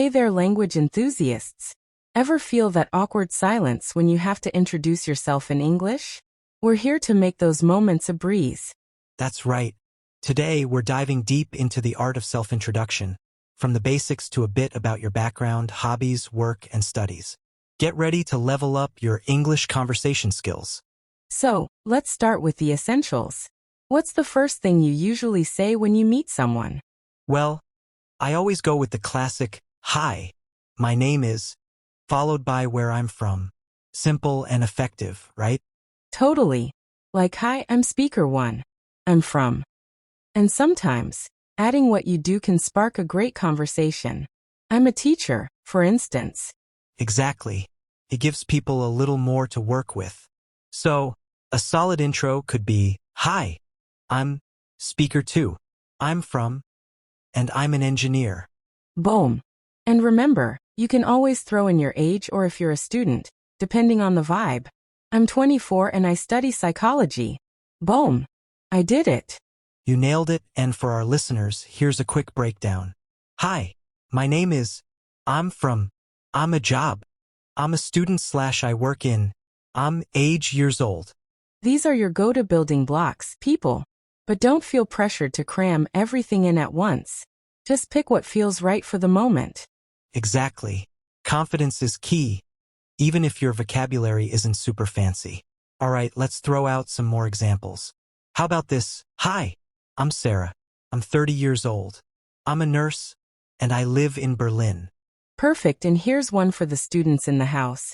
Hey there, language enthusiasts. Ever feel that awkward silence when you have to introduce yourself in English? We're here to make those moments a breeze. That's right. Today, we're diving deep into the art of self-introduction, from the basics to a bit about your background, hobbies, work, and studies. Get ready to level up your English conversation skills. So, let's start with the essentials. What's the first thing you usually say when you meet someone? Well, I always go with the classic, "Hi, my name is," followed by where I'm from. Simple and effective, right? Totally. Like, hi, I'm speaker one. I'm from. And sometimes, adding what you do can spark a great conversation. I'm a teacher, for instance. Exactly. It gives people a little more to work with. So, a solid intro could be, "Hi, I'm speaker two. I'm from, and I'm an engineer." Boom. And remember, you can always throw in your age or if you're a student, depending on the vibe. I'm 24 and I study psychology. Boom. I did it. You nailed it, and for our listeners, here's a quick breakdown. "Hi, my name is, I'm from, I'm a job. I'm a student/I work in, I'm age years old." These are your go-to building blocks, people. But don't feel pressured to cram everything in at once. Just pick what feels right for the moment. Exactly. Confidence is key, even if your vocabulary isn't super fancy. All right, let's throw out some more examples. How about this? "Hi, I'm Sarah. I'm 30 years old. I'm a nurse, and I live in Berlin." Perfect, and here's one for the students in the house.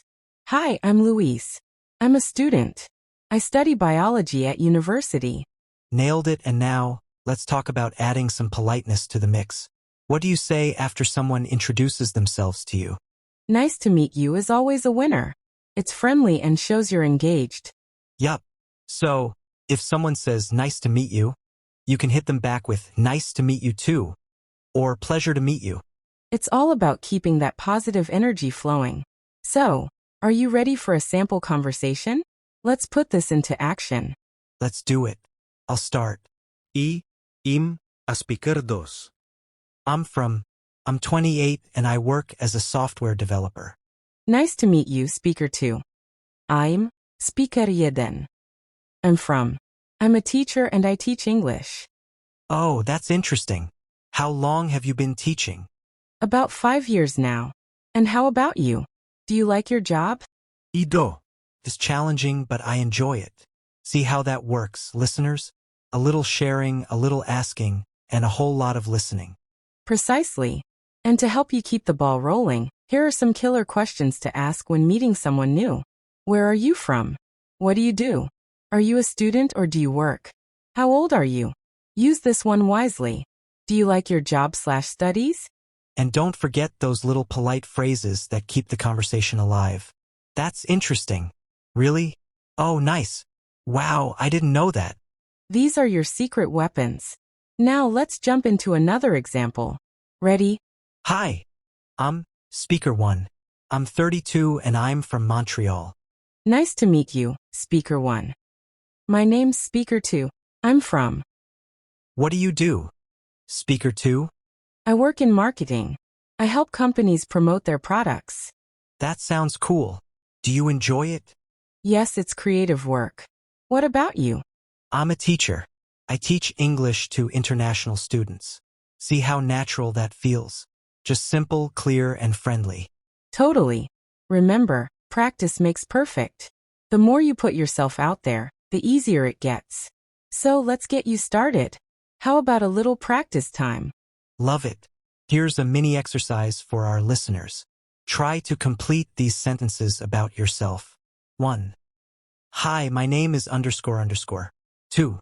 Hi, I'm Louise. I'm a student. I study biology at university. Nailed it, and now, let's talk about adding some politeness to the mix. What do you say after someone introduces themselves to you? Nice to meet you is always a winner. It's friendly and shows you're engaged. Yup. So, if someone says, "Nice to meet you," you can hit them back with, "Nice to meet you too," or "Pleasure to meet you." It's all about keeping that positive energy flowing. So, are you ready for a sample conversation? Let's put this into action. Let's do it. I'll start. Im, a speaker dos. I'm 28 and I work as a software developer. Nice to meet you, speaker 2. I'm speaker 1. I'm a teacher and I teach English. Oh, that's interesting. How long have you been teaching? About 5 years now. And how about you? Do you like your job? Do. It's challenging, but I enjoy it. See how that works, listeners? A little sharing, a little asking, and a whole lot of listening. Precisely. And to help you keep the ball rolling, here are some killer questions to ask when meeting someone new. Where are you from? What do you do? Are you a student or do you work? How old are you? Use this one wisely. Do you like your job/studies? And don't forget those little polite phrases that keep the conversation alive. "That's interesting." "Really? Oh, nice. Wow, I didn't know that." These are your secret weapons. Now let's jump into another example. Ready? "Hi, I'm speaker 1. I'm 32 and I'm from Montreal." Nice to meet you, speaker 1. My name's speaker 2. I'm from. "What do you do?" Speaker 2. I work in marketing. I help companies promote their products. "That sounds cool. Do you enjoy it?" Yes, it's creative work. What about you? "I'm a teacher. I teach English to international students." See how natural that feels? Just simple, clear, and friendly. Totally. Remember, practice makes perfect. The more you put yourself out there, the easier it gets. So let's get you started. How about a little practice time? Love it. Here's a mini exercise for our listeners. Try to complete these sentences about yourself. 1. Hi, my name is __. 2.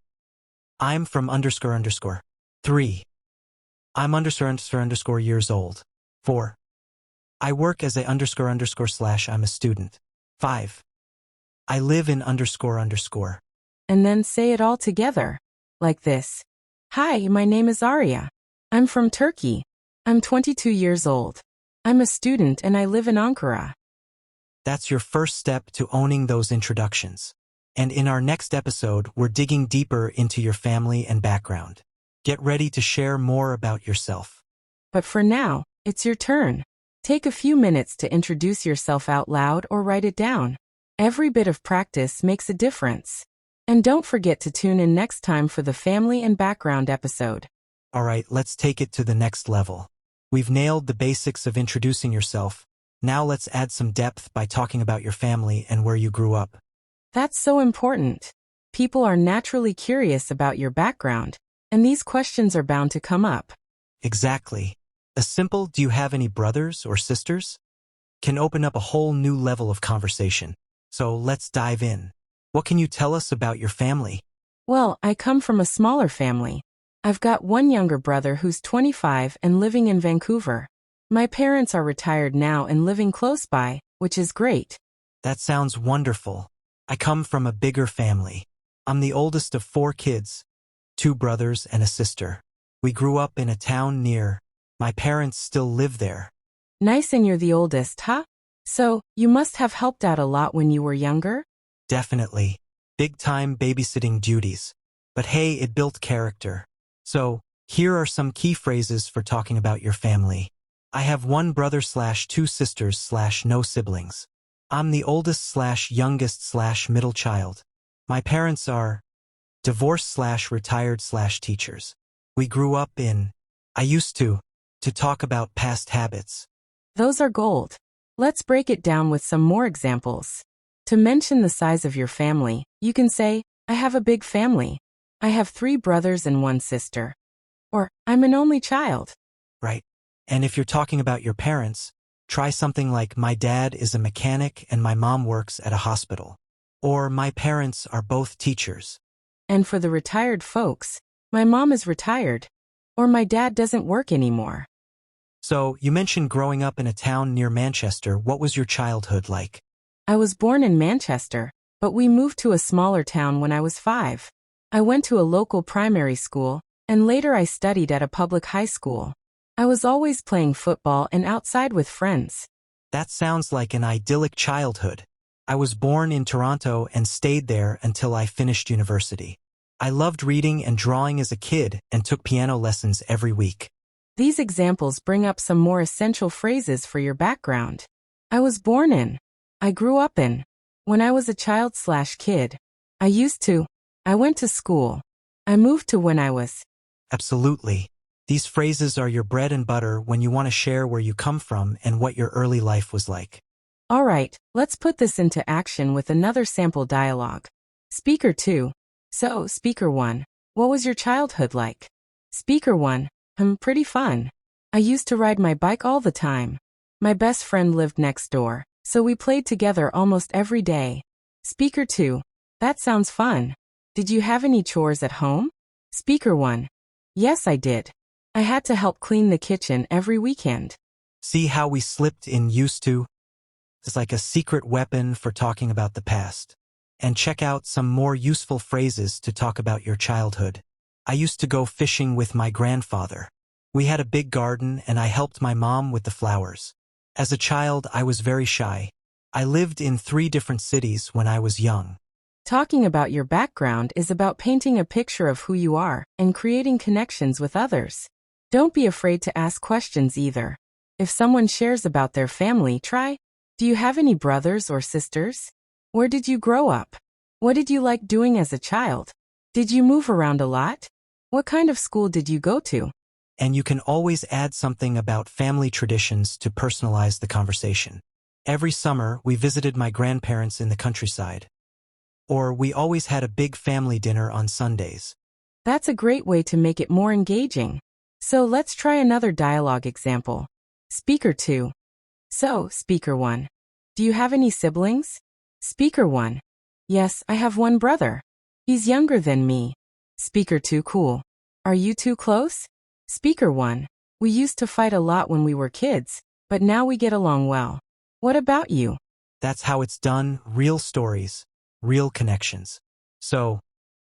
I'm from __. 3. I'm ___ years old. 4. I work as a __/ I'm a student. 5. I live in __. And then say it all together. Like this. Hi, my name is Arya. I'm from Turkey. I'm 22 years old. I'm a student and I live in Ankara. That's your first step to owning those introductions. And in our next episode, we're digging deeper into your family and background. Get ready to share more about yourself. But for now, it's your turn. Take a few minutes to introduce yourself out loud or write it down. Every bit of practice makes a difference. And don't forget to tune in next time for the family and background episode. Alright, let's take it to the next level. We've nailed the basics of introducing yourself. Now let's add some depth by talking about your family and where you grew up. That's so important. People are naturally curious about your background, and these questions are bound to come up. Exactly. A simple "do you have any brothers or sisters?" can open up a whole new level of conversation. So let's dive in. What can you tell us about your family? Well, I come from a smaller family. I've got one younger brother who's 25 and living in Vancouver. My parents are retired now and living close by, which is great. That sounds wonderful. I come from a bigger family. I'm the oldest of 4 kids, 2 brothers and a sister. We grew up in a town near. My parents still live there. Nice, and you're the oldest, huh? So, you must have helped out a lot when you were younger? Definitely. Big-time babysitting duties. But hey, it built character. So, here are some key phrases for talking about your family. I have 1 brother/2 sisters/no siblings. I'm the oldest/youngest/middle child. My parents are divorced/retired/teachers. We grew up in. I used to talk about past habits. Those are gold. Let's break it down with some more examples. To mention the size of your family, you can say, I have a big family. I have 3 brothers and 1 sister. Or, I'm an only child. Right. And if you're talking about your parents, try something like my dad is a mechanic and my mom works at a hospital. Or my parents are both teachers. And for the retired folks, my mom is retired. Or my dad doesn't work anymore. So, you mentioned growing up in a town near Manchester. What was your childhood like? I was born in Manchester, but we moved to a smaller town when I was 5. I went to a local primary school, and later I studied at a public high school. I was always playing football and outside with friends. That sounds like an idyllic childhood. I was born in Toronto and stayed there until I finished university. I loved reading and drawing as a kid and took piano lessons every week. These examples bring up some more essential phrases for your background. I was born in. I grew up in. When I was a child/kid. I used to. I went to school. I moved to when I was. Absolutely. These phrases are your bread and butter when you want to share where you come from and what your early life was like. All right, let's put this into action with another sample dialogue. Speaker 2. So, Speaker 1, what was your childhood like? Speaker 1, pretty fun. I used to ride my bike all the time. My best friend lived next door, so we played together almost every day. Speaker 2, that sounds fun. Did you have any chores at home? Speaker 1, yes, I did. I had to help clean the kitchen every weekend. See how we slipped in used to? It's like a secret weapon for talking about the past. And check out some more useful phrases to talk about your childhood. I used to go fishing with my grandfather. We had a big garden and I helped my mom with the flowers. As a child, I was very shy. I lived in 3 different cities when I was young. Talking about your background is about painting a picture of who you are and creating connections with others. Don't be afraid to ask questions either. If someone shares about their family, try, do you have any brothers or sisters? Where did you grow up? What did you like doing as a child? Did you move around a lot? What kind of school did you go to? And you can always add something about family traditions to personalize the conversation. Every summer, we visited my grandparents in the countryside. Or we always had a big family dinner on Sundays. That's a great way to make it more engaging. So let's try another dialogue example. Speaker 2. So, Speaker 1, do you have any siblings? Speaker 1, yes, I have 1 brother. He's younger than me. Speaker 2, cool. Are you 2 close? Speaker 1, we used to fight a lot when we were kids, but now we get along well. What about you? That's how it's done, real stories, real connections. So,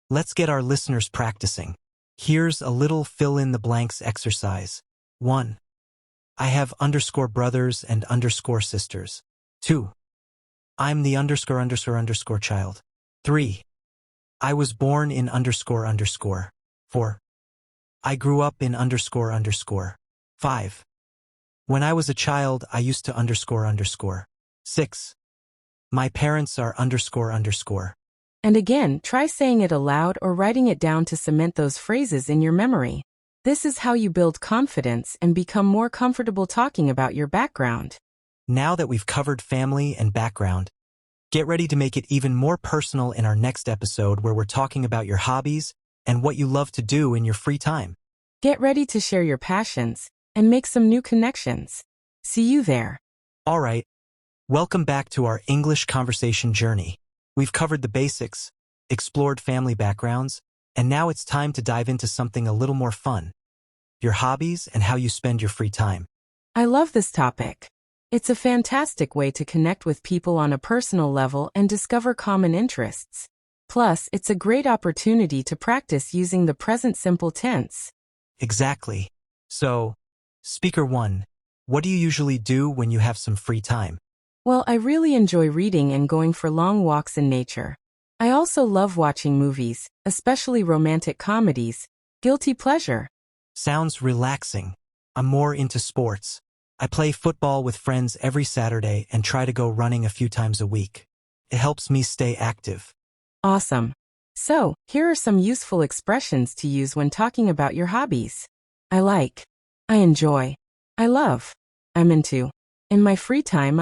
let's get our listeners practicing. Here's a little fill-in-the-blanks exercise. 1. I have _brothers and _sisters. 2. I'm the ___ child. 3. I was born in __. 4. I grew up in __. 5. When I was a child, I used to underscore underscore. 6. My parents are underscore underscore. And again, try saying it aloud or writing it down to cement those phrases in your memory. This is how you build confidence and become more comfortable talking about your background. Now that we've covered family and background, get ready to make it even more personal in our next episode where we're talking about your hobbies and what you love to do in your free time. Get ready to share your passions and make some new connections. See you there. All right. Welcome back to our English conversation journey. We've covered the basics, explored family backgrounds, and now it's time to dive into something a little more fun. Your hobbies and how you spend your free time. I love this topic. It's a fantastic way to connect with people on a personal level and discover common interests. Plus, it's a great opportunity to practice using the present simple tense. Exactly. So, Speaker 1, what do you usually do when you have some free time? Well, I really enjoy reading and going for long walks in nature. I also love watching movies, especially romantic comedies. Guilty pleasure. Sounds relaxing. I'm more into sports. I play football with friends every Saturday and try to go running a few times a week. It helps me stay active. Awesome. So, here are some useful expressions to use when talking about your hobbies. I like. I enjoy. I love. I'm into. In my free time,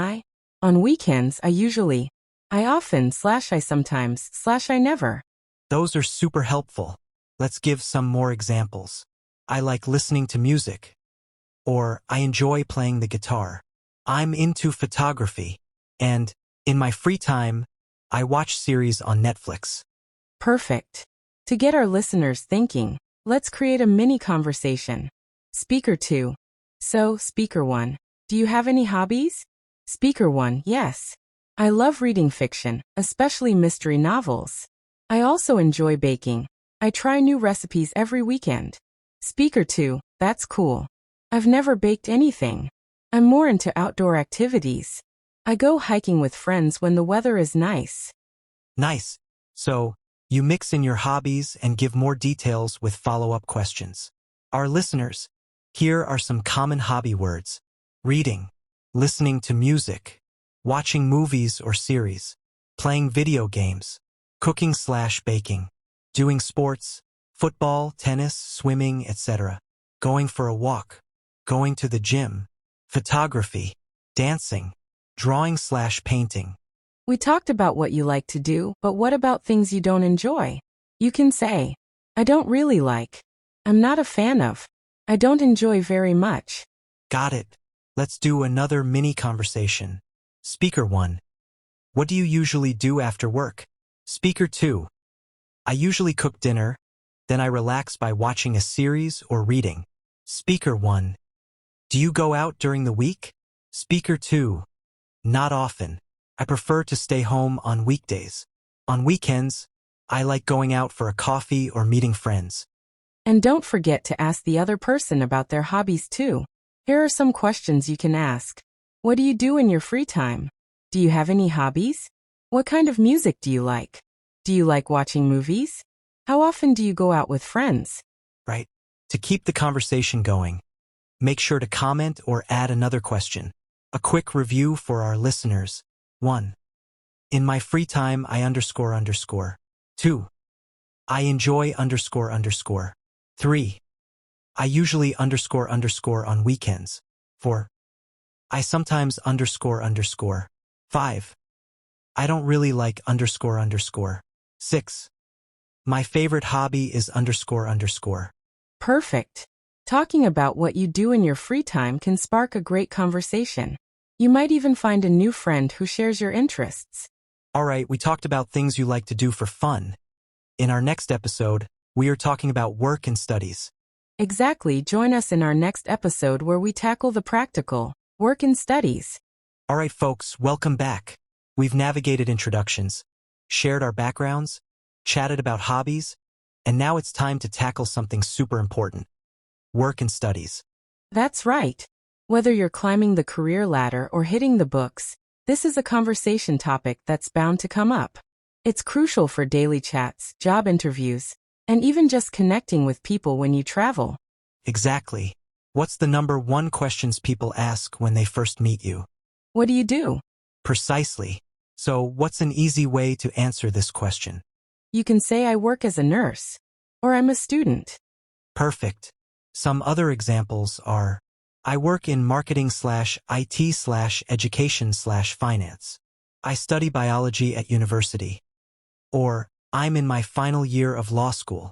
on weekends, I often / I sometimes / I never. Those are super helpful. Let's give some more examples. I like listening to music. Or, I enjoy playing the guitar. I'm into photography. And, in my free time, I watch series on Netflix. Perfect. To get our listeners thinking, let's create a mini conversation. Speaker 2. So, Speaker 1, do you have any hobbies? Speaker 1, yes. I love reading fiction, especially mystery novels. I also enjoy baking. I try new recipes every weekend. Speaker 2, that's cool. I've never baked anything. I'm more into outdoor activities. I go hiking with friends when the weather is nice. Nice. So, you mix in your hobbies and give more details with follow-up questions. Our listeners, here are some common hobby words. Reading, listening to music, watching movies or series, playing video games, cooking / baking, doing sports, football, tennis, swimming, etc., going for a walk, going to the gym, photography, dancing, drawing / painting. We talked about what you like to do, but what about things you don't enjoy? You can say, I don't really like. I'm not a fan of. I don't enjoy very much. Got it. Let's do another mini conversation. Speaker 1. What do you usually do after work? Speaker 2. I usually cook dinner, then I relax by watching a series or reading. Speaker 1. Do you go out during the week? Speaker 2. Not often. I prefer to stay home on weekdays. On weekends, I like going out for a coffee or meeting friends. And don't forget to ask the other person about their hobbies too. Here are some questions you can ask. What do you do in your free time? Do you have any hobbies? What kind of music do you like? Do you like watching movies? How often do you go out with friends? Right. To keep the conversation going, make sure to comment or add another question. A quick review for our listeners. 1. In my free time, I underscore underscore. 2. I enjoy underscore underscore. 3. I usually underscore underscore on weekends. 4. I sometimes underscore underscore. 5. I don't really like underscore underscore. 6. My favorite hobby is underscore underscore. Perfect. Talking about what you do in your free time can spark a great conversation. You might even find a new friend who shares your interests. All right, we talked about things you like to do for fun. In our next episode, we are talking about work and studies. Exactly. Join us in our next episode where we tackle the practical, work and studies. All right, folks, welcome back. We've navigated introductions, shared our backgrounds, chatted about hobbies, and now it's time to tackle something super important. Work and studies. That's right. Whether you're climbing the career ladder or hitting the books, this is a conversation topic that's bound to come up. It's crucial for daily chats, job interviews, and even just connecting with people when you travel. Exactly. What's the number one questions people ask when they first meet you? What do you do? Precisely. So, what's an easy way to answer this question? You can say I work as a nurse. Or I'm a student. Perfect. Some other examples are, I work in marketing/IT/education/finance. I study biology at university. Or, I'm in my final year of law school.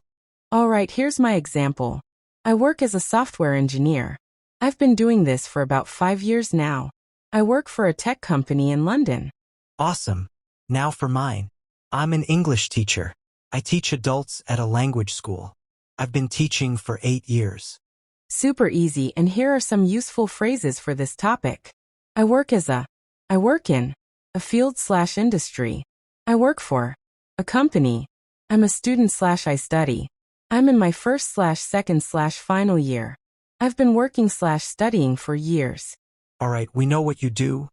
All right, here's my example. I work as a software engineer. I've been doing this for about 5 years now. I work for a tech company in London. Awesome. Now for mine. I'm an English teacher. I teach adults at a language school. I've been teaching for 8 years. Super easy, and here are some useful phrases for this topic. I work in a field/industry. I work for a company. I'm a student/I study. I'm in my first/second/final year. I've been working/studying for years. All right, we know what you do,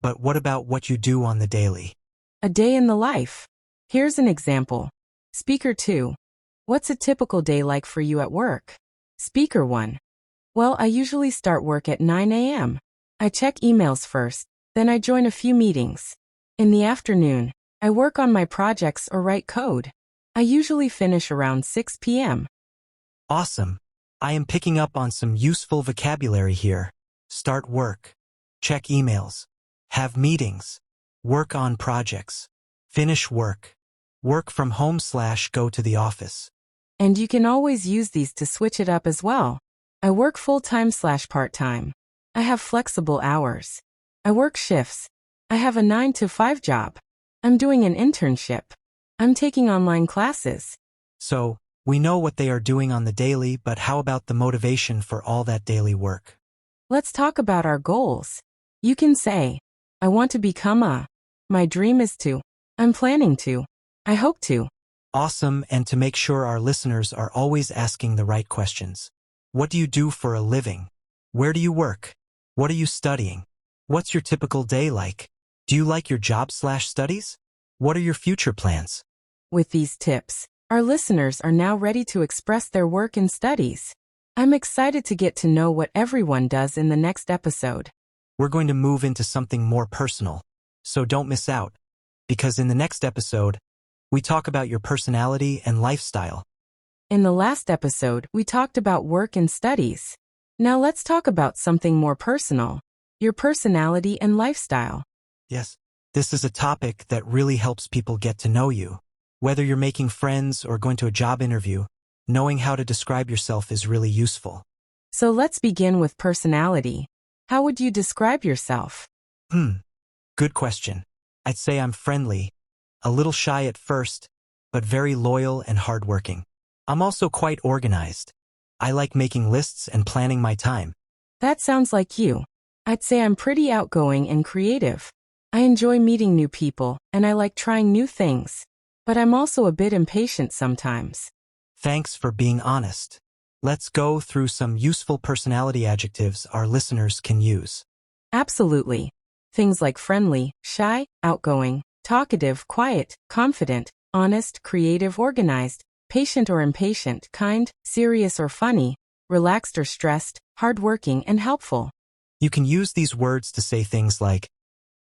but what about what you do on the daily? A day in the life. Here's an example. Speaker 2. What's a typical day like for you at work? Speaker 1. Well, I usually start work at 9 a.m. I check emails first, then I join a few meetings. In the afternoon, I work on my projects or write code. I usually finish around 6 p.m. Awesome. I am picking up on some useful vocabulary here. Start work. Check emails. Have meetings. Work on projects. Finish work. Work from home/go to the office. And you can always use these to switch it up as well. I work full-time/part-time. I have flexible hours. I work shifts. I have a 9 to 5 job. I'm doing an internship. I'm taking online classes. So, we know what they are doing on the daily, but how about the motivation for all that daily work? Let's talk about our goals. You can say, I want to become my dream is to, I'm planning to, I hope to. Awesome, and to make sure our listeners are always asking the right questions. What do you do for a living? Where do you work? What are you studying? What's your typical day like? Do you like your job/studies? What are your future plans? With these tips, our listeners are now ready to express their work and studies. I'm excited to get to know what everyone does in the next episode. We're going to move into something more personal, so don't miss out, because in the next episode, we talk about your personality and lifestyle. In the last episode, we talked about work and studies. Now let's talk about something more personal, your personality and lifestyle. Yes, this is a topic that really helps people get to know you. Whether you're making friends or going to a job interview, knowing how to describe yourself is really useful. So let's begin with personality. How would you describe yourself? Good question. I'd say I'm friendly, a little shy at first, but very loyal and hardworking. I'm also quite organized. I like making lists and planning my time. That sounds like you. I'd say I'm pretty outgoing and creative. I enjoy meeting new people, and I like trying new things. But I'm also a bit impatient sometimes. Thanks for being honest. Let's go through some useful personality adjectives our listeners can use. Absolutely. Things like friendly, shy, outgoing, talkative, quiet, confident, honest, creative, organized, patient or impatient, kind, serious or funny, relaxed or stressed, hardworking and helpful. You can use these words to say things like,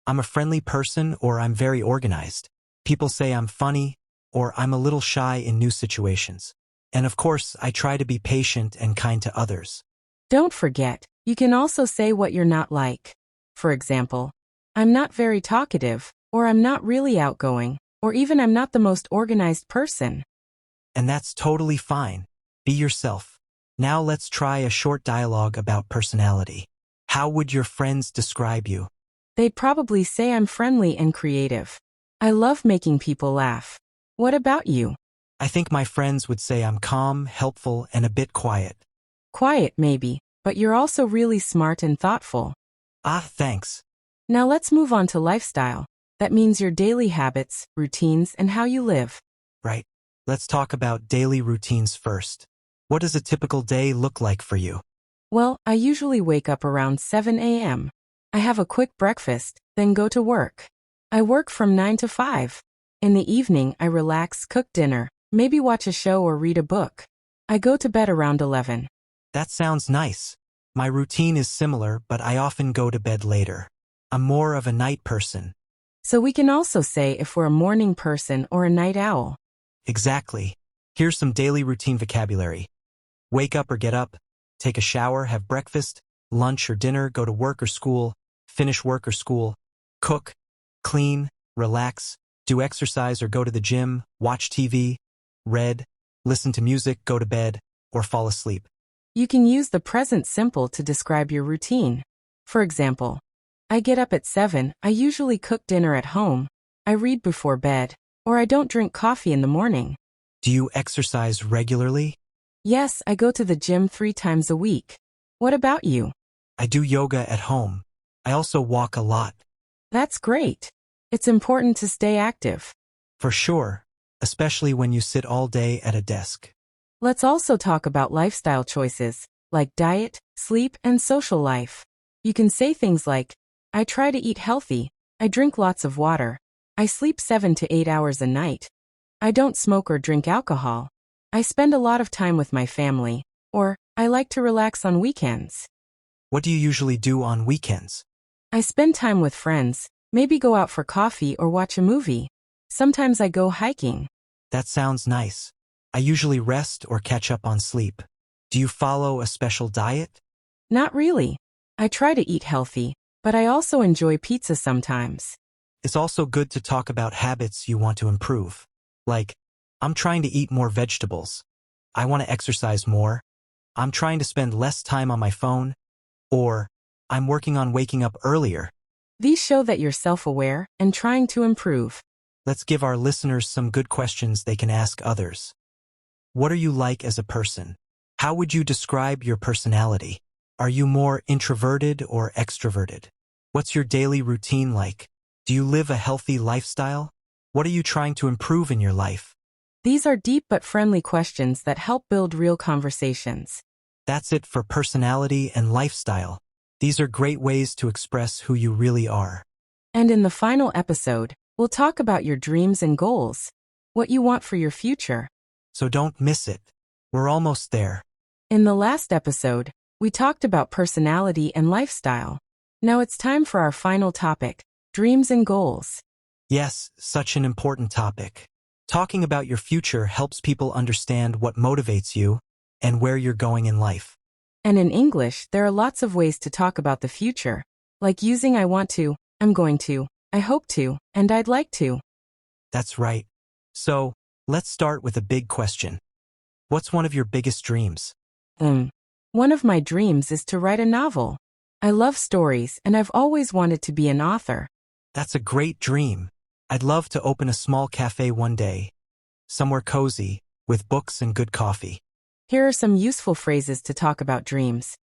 I'm a friendly person or I'm very organized. People say I'm funny or I'm a little shy in new situations. And of course, I try to be patient and kind to others. Don't forget, you can also say what you're not like. For example, I'm not very talkative, or I'm not really outgoing, or even I'm not the most organized person. And that's totally fine. Be yourself. Now let's try a short dialogue about personality. How would your friends describe you? They'd probably say I'm friendly and creative. I love making people laugh. What about you? I think my friends would say I'm calm, helpful, and a bit quiet. Quiet maybe, but you're also really smart and thoughtful. Thanks. Now let's move on to lifestyle. That means your daily habits, routines, and how you live. Right. Let's talk about daily routines first. What does a typical day look like for you? Well, I usually wake up around 7 a.m. I have a quick breakfast, then go to work. I work from 9 to 5. In the evening, I relax, cook dinner, maybe watch a show or read a book. I go to bed around 11. That sounds nice. My routine is similar, but I often go to bed later. I'm more of a night person. So we can also say if we're a morning person or a night owl. Exactly. Here's some daily routine vocabulary. Wake up or get up, take a shower, have breakfast, lunch or dinner, go to work or school, finish work or school, cook, clean, relax, do exercise or go to the gym, watch TV, read, listen to music, go to bed, or fall asleep. You can use the present simple to describe your routine. For example, I get up at 7, I usually cook dinner at home, I read before bed, or I don't drink coffee in the morning. Do you exercise regularly? Yes, I go to the gym 3 times a week. What about you? I do yoga at home. I also walk a lot. That's great. It's important to stay active. For sure, especially when you sit all day at a desk. Let's also talk about lifestyle choices, like diet, sleep, and social life. You can say things like, I try to eat healthy, I drink lots of water, I sleep 7 to 8 hours a night. I don't smoke or drink alcohol. I spend a lot of time with my family, or I like to relax on weekends. What do you usually do on weekends? I spend time with friends, maybe go out for coffee or watch a movie. Sometimes I go hiking. That sounds nice. I usually rest or catch up on sleep. Do you follow a special diet? Not really. I try to eat healthy, but I also enjoy pizza sometimes. It's also good to talk about habits you want to improve. Like, I'm trying to eat more vegetables. I want to exercise more. I'm trying to spend less time on my phone. Or, I'm working on waking up earlier. These show that you're self-aware and trying to improve. Let's give our listeners some good questions they can ask others. What are you like as a person? How would you describe your personality? Are you more introverted or extroverted? What's your daily routine like? Do you live a healthy lifestyle? What are you trying to improve in your life? These are deep but friendly questions that help build real conversations. That's it for personality and lifestyle. These are great ways to express who you really are. And in the final episode, we'll talk about your dreams and goals, what you want for your future. So don't miss it. We're almost there. In the last episode, we talked about personality and lifestyle. Now it's time for our final topic, dreams and goals. Yes, such an important topic. Talking about your future helps people understand what motivates you and where you're going in life. And in English, there are lots of ways to talk about the future, like using I want to, I'm going to, I hope to, and I'd like to. That's right. So, let's start with a big question. What's one of your biggest dreams? One of my dreams is to write a novel. I love stories and I've always wanted to be an author. That's a great dream. I'd love to open a small cafe one day, somewhere cozy, with books and good coffee. Here are some useful phrases to talk about dreams.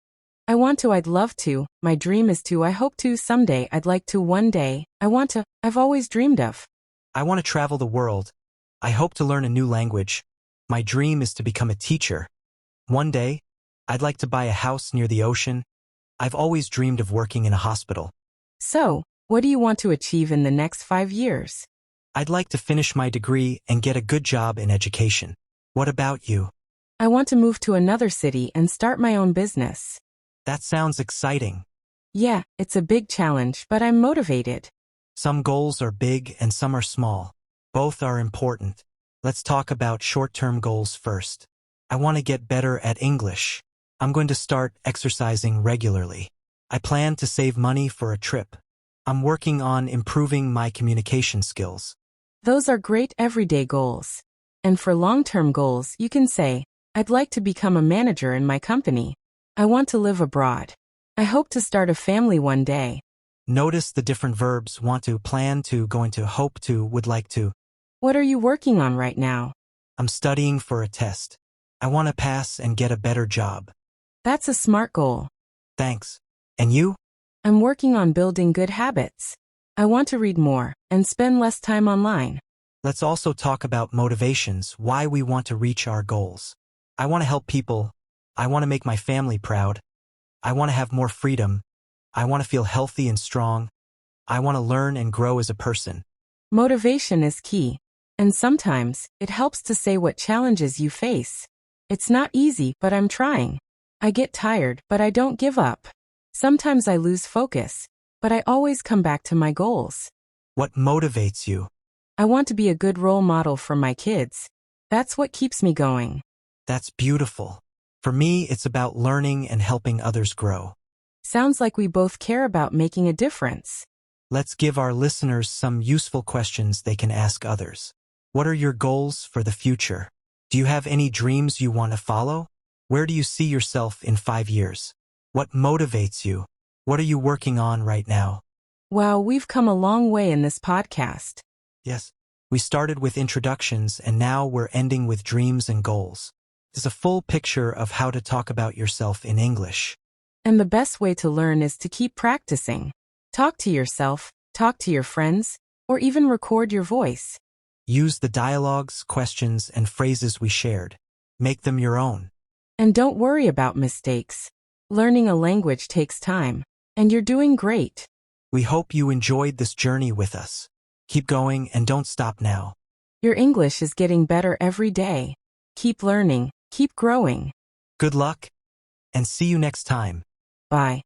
I want to, I'd love to, my dream is to, I hope to, someday, I'd like to, one day, I want to, I've always dreamed of. I want to travel the world. I hope to learn a new language. My dream is to become a teacher. One day, I'd like to buy a house near the ocean. I've always dreamed of working in a hospital. So, what do you want to achieve in the next 5 years? I'd like to finish my degree and get a good job in education. What about you? I want to move to another city and start my own business. That sounds exciting. Yeah, it's a big challenge, but I'm motivated. Some goals are big and some are small. Both are important. Let's talk about short-term goals first. I want to get better at English. I'm going to start exercising regularly. I plan to save money for a trip. I'm working on improving my communication skills. Those are great everyday goals. And for long-term goals, you can say, I'd like to become a manager in my company. I want to live abroad. I hope to start a family one day. Notice the different verbs: want to, plan to, going to, hope to, would like to. What are you working on right now? I'm studying for a test. I want to pass and get a better job. That's a smart goal. Thanks. And you? I'm working on building good habits. I want to read more and spend less time online. Let's also talk about motivations, why we want to reach our goals. I want to help people. I want to make my family proud. I want to have more freedom. I want to feel healthy and strong. I want to learn and grow as a person. Motivation is key. And sometimes, it helps to say what challenges you face. It's not easy, but I'm trying. I get tired, but I don't give up. Sometimes I lose focus, but I always come back to my goals. What motivates you? I want to be a good role model for my kids. That's what keeps me going. That's beautiful. For me, it's about learning and helping others grow. Sounds like we both care about making a difference. Let's give our listeners some useful questions they can ask others. What are your goals for the future? Do you have any dreams you want to follow? Where do you see yourself in 5 years? What motivates you? What are you working on right now? Wow, we've come a long way in this podcast. Yes, we started with introductions and now we're ending with dreams and goals. It's a full picture of how to talk about yourself in English. And the best way to learn is to keep practicing. Talk to yourself, talk to your friends, or even record your voice. Use the dialogues, questions, and phrases we shared. Make them your own. And don't worry about mistakes. Learning a language takes time, and you're doing great. We hope you enjoyed this journey with us. Keep going and don't stop now. Your English is getting better every day. Keep learning, keep growing. Good luck, and see you next time. Bye.